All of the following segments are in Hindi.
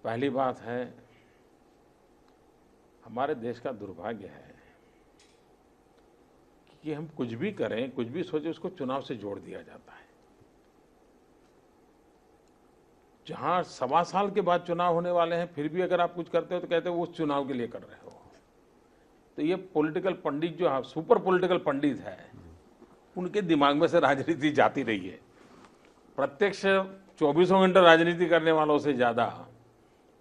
पहली बात है, हमारे देश का दुर्भाग्य है कि हम कुछ भी करें, कुछ भी सोचें, उसको चुनाव से जोड़ दिया जाता है। जहां 1.25 साल के बाद चुनाव होने वाले हैं, फिर भी अगर आप कुछ करते हो तो कहते हो वो उस चुनाव के लिए कर रहे हो। तो ये पॉलिटिकल पंडित जो सुपर पॉलिटिकल पंडित है, उनके दिमाग में से राजनीति जाती रही है। प्रत्यक्ष 24 घंटे राजनीति करने वालों से ज्यादा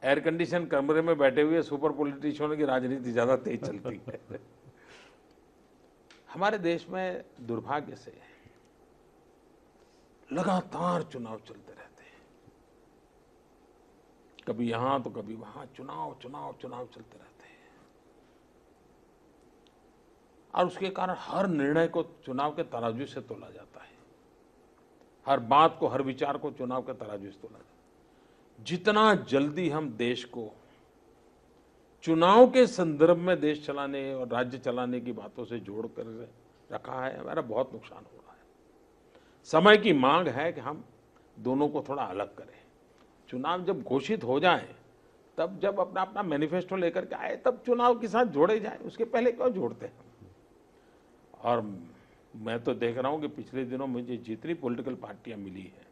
एयर कंडीशन कमरे में बैठे हुए सुपर पॉलिटिशियनों की राजनीति ज्यादा तेज चलती है। हमारे देश में दुर्भाग्य से लगातार चुनाव चलते रहते हैं, कभी यहां तो कभी वहां, चुनाव चुनाव चुनाव चलते रहते हैं। और उसके कारण हर निर्णय को चुनाव के तराजू से तोला जाता है, हर बात को, हर विचार को चुनाव के तराजू से तोला जाता है। जितना जल्दी हम देश को चुनाव के संदर्भ में देश चलाने और राज्य चलाने की बातों से जोड़कर रखा है, हमारा बहुत नुकसान हो रहा है। समय की मांग है कि हम दोनों को थोड़ा अलग करें। चुनाव जब घोषित हो जाए, तब जब अपना अपना मैनिफेस्टो लेकर के आए, तब चुनाव के साथ जोड़े जाए, उसके पहले क्यों जोड़ते हैं। और मैं तो देख रहा हूं कि पिछले दिनों मुझे जितनी पॉलिटिकल पार्टियां मिली हैं,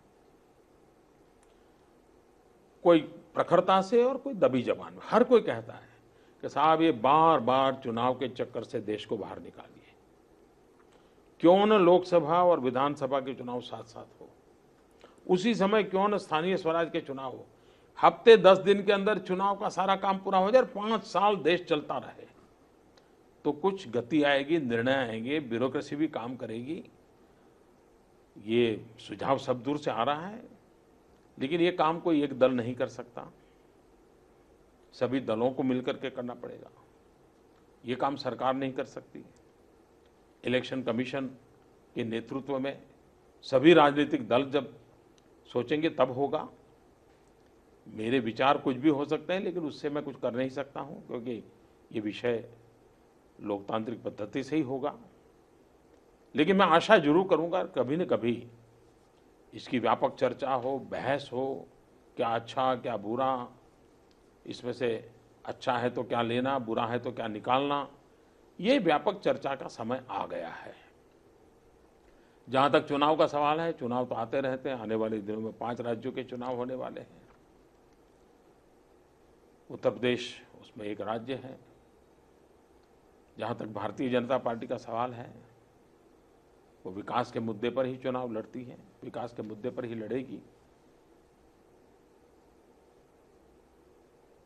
कोई प्रखरता से और कोई दबी जबान में, हर कोई कहता है कि साहब ये बार बार चुनाव के चक्कर से देश को बाहर निकालिए। क्यों न लोकसभा और विधानसभा के चुनाव साथ साथ हो, उसी समय क्यों न स्थानीय स्वराज के चुनाव हो। हफ्ते 10 दिन के अंदर चुनाव का सारा काम पूरा हो जाए, 5 साल देश चलता रहे, तो कुछ गति आएगी, निर्णय आएंगे, ब्यूरोक्रेसी भी काम करेगी। ये सुझाव सब दूर से आ रहा है, लेकिन ये काम कोई एक दल नहीं कर सकता, सभी दलों को मिलकर के करना पड़ेगा। ये काम सरकार नहीं कर सकती। इलेक्शन कमीशन के नेतृत्व में सभी राजनीतिक दल जब सोचेंगे तब होगा। मेरे विचार कुछ भी हो सकते हैं, लेकिन उससे मैं कुछ कर नहीं सकता हूं, क्योंकि ये विषय लोकतांत्रिक पद्धति से ही होगा। लेकिन मैं आशा जरूर करूंगा कभी न कभी इसकी व्यापक चर्चा हो, बहस हो, क्या अच्छा क्या बुरा, इसमें से अच्छा है तो क्या लेना, बुरा है तो क्या निकालना, ये व्यापक चर्चा का समय आ गया है। जहां तक चुनाव का सवाल है, चुनाव तो आते रहते हैं। आने वाले दिनों में 5 राज्यों के चुनाव होने वाले हैं। उत्तर प्रदेश उसमें एक राज्य है। जहां तक भारतीय जनता पार्टी का सवाल है, वो विकास के मुद्दे पर ही चुनाव लड़ती है, विकास के मुद्दे पर ही लड़ेगी।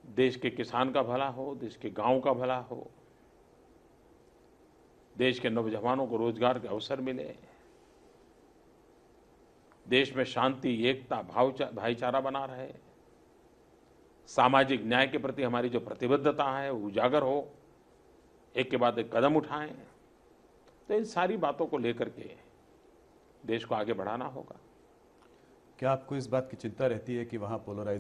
देश के किसान का भला हो, देश के गांव का भला हो, देश के नौजवानों को रोजगार के अवसर मिले, देश में शांति, एकता, भाईचारा बना रहे, सामाजिक न्याय के प्रति हमारी जो प्रतिबद्धता है वो उजागर हो, एक के बाद एक कदम उठाएं। तो इन सारी बातों को लेकर के देश को आगे बढ़ाना होगा। क्या आपको इस बात की चिंता रहती है कि वहां पोलराइज